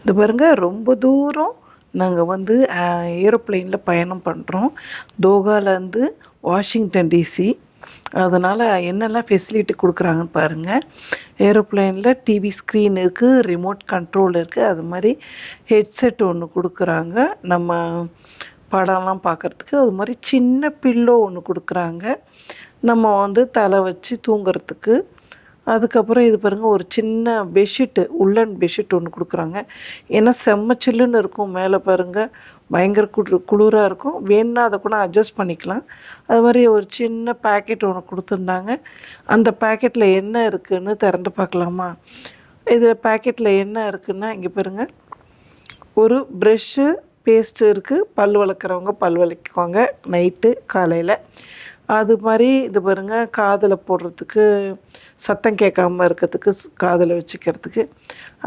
இது பாருங்க ரொம்ப தூரம் நாங்கள் வந்து ஏரோப்ளேனில் பயணம் பண்ணுறோம். தோகாலேருந்து வாஷிங்டன் டிசி. அதனால் என்னெல்லாம் ஃபெசிலிட்டி கொடுக்குறாங்கன்னு பாருங்கள். ஏரோப்ளேனில் டிவி ஸ்க்ரீன் இருக்குது, ரிமோட் கண்ட்ரோல் இருக்குது, அது மாதிரி ஹெட்செட் ஒன்று கொடுக்குறாங்க நம்ம படம்லாம் பார்க்குறதுக்கு. அது மாதிரி சின்ன பில்லோ ஒன்று கொடுக்குறாங்க நம்ம வந்து தலை வச்சு தூங்குறதுக்கு. அதுக்கப்புறம் இது பாருங்கள், ஒரு சின்ன பெட்ஷீட்டு, உள்ளன் பெட்ஷீட் ஒன்று கொடுக்குறாங்க. ஏன்னா செம்ம சில்லுன்னு இருக்கும் மேலே பாருங்கள், பயங்கர குளிராக இருக்கும். வேணுன்னா அதை கூட அட்ஜஸ்ட் பண்ணிக்கலாம். அது மாதிரி ஒரு சின்ன பேக்கெட் ஒன்று கொடுத்துருந்தாங்க. அந்த பேக்கெட்டில் என்ன இருக்குதுன்னு திறந்து பார்க்கலாமா? இதில் பேக்கெட்டில் என்ன இருக்குதுன்னா, இங்கே பாருங்கள், ஒரு ப்ரெஷ்ஷு, பேஸ்ட்டு இருக்குது. பல் விளக்குறவங்க பல் விளக்கிக்குவாங்க நைட்டு காலையில். அது மாதிரி இது பாருங்கள், காதில் போடுறதுக்கு சத்தம் கேட்காம இருக்கிறதுக்கு, காதில் வச்சுக்கிறதுக்கு.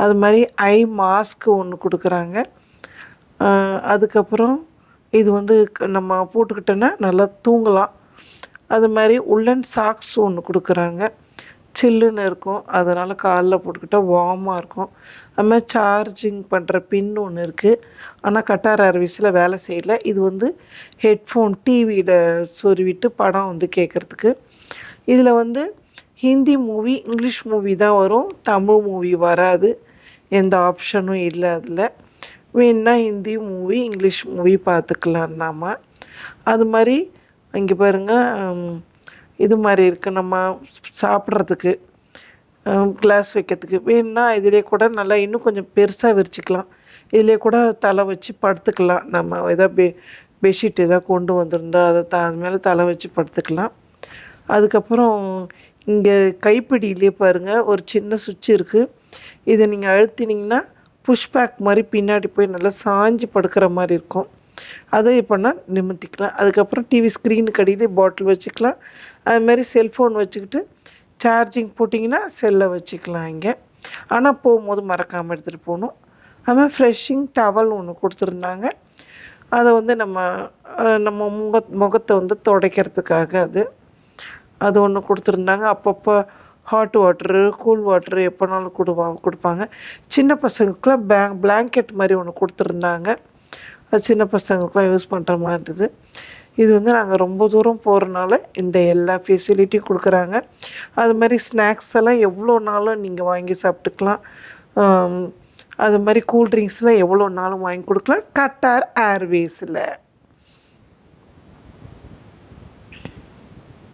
அது மாதிரி ஐ மாஸ்க்கு ஒன்று கொடுக்குறாங்க. அதுக்கப்புறம் இது வந்து நம்ம போட்டுக்கிட்டோன்னா நல்லா தூங்கலாம். அது மாதிரி உள்ளன் சாக்ஸ் ஒன்று கொடுக்குறாங்க. சில்லுன்னு இருக்கும், அதனால் காலில் போட்டுக்கிட்டால் வார்மாக இருக்கும். அது மாதிரி சார்ஜிங் பண்ணுற பின் ஒன்று இருக்குது. ஆனால் கட்டார் ஏர்வேஸில் வேலை செய்யலை. இது வந்து ஹெட்ஃபோன் டிவியில் சொருவிட்டு படம் வந்து கேட்குறதுக்கு. இதில் வந்து ஹிந்தி மூவி, இங்கிலீஷ் மூவி தான் வரும். தமிழ் மூவி வராது. எந்த ஆப்ஷனும் இல்லை அதில். வேணுன்னா ஹிந்தி மூவி, இங்கிலீஷ் மூவி பார்த்துக்கலாம் நாம. அது மாதிரி இங்கே பாருங்கள், இது மாதிரி இருக்குது நம்ம சாப்பிட்றதுக்கு கிளாஸ் வைக்கிறதுக்கு. வேணுன்னா இதிலே கூட நல்லா இன்னும் கொஞ்சம் பெருசாக விரிச்சிக்கலாம். இதிலே கூட தலை வச்சு படுத்துக்கலாம். நம்ம எதாவது பெட்ஷீட் எதாவது கொண்டு வந்திருந்தா அதை அது மேலே தலை வச்சு படுத்துக்கலாம். அதுக்கப்புறம் இங்கே கைப்பிடியிலே பாருங்கள், ஒரு சின்ன சுவிட்ச் இருக்குது. இதை நீங்கள் அழுத்தினீங்கன்னா புஷ்பேக் மாதிரி பின்னாடி போய் நல்லா சாஞ்சு படுக்கிற மாதிரி இருக்கும். அதை இப்போனா நிமித்திக்கலாம். அதுக்கப்புறம் டிவி ஸ்க்ரீனுக்கு அடியிலே பாட்டில் வச்சுக்கலாம். அதுமாரி செல்ஃபோன் வச்சுக்கிட்டு சார்ஜிங் போட்டிங்கன்னா செல்லை வச்சுக்கலாம் இங்கே. ஆனால் போகும்போது மறக்காமல் எடுத்துகிட்டு போகணும். அதுமாதிரி ஃப்ரெஷ்ஷிங் டவல் ஒன்று கொடுத்துருந்தாங்க. அதை வந்து நம்ம முகத்தை வந்து துடைக்கிறதுக்காக அது ஒன்று கொடுத்துருந்தாங்க. அப்பப்போ ஹாட் வாட்ரு, கூல் வாட்ரு எப்போனாலும் கொடுப்பாங்க. சின்ன பசங்களுக்குலாம் பிளாங்கெட் மாதிரி ஒன்று கொடுத்துருந்தாங்க. அது சின்ன பசங்களுக்குலாம் யூஸ் பண்ணுற மாதிரி இருந்தது. இது வந்து நாங்கள் ரொம்ப தூரம் போகிறனால இந்த எல்லா ஃபெசிலிட்டியும் கொடுக்குறாங்க. அது மாதிரி ஸ்நாக்ஸ் எல்லாம் எவ்வளோ நாளும் நீங்கள் வாங்கி சாப்பிட்டுக்கலாம். அது மாதிரி கூல்ட்ரிங்க்ஸ்லாம் எவ்வளோ நாளும் வாங்கி கொடுக்கலாம் கட்டார் ஏர்வேஸில்.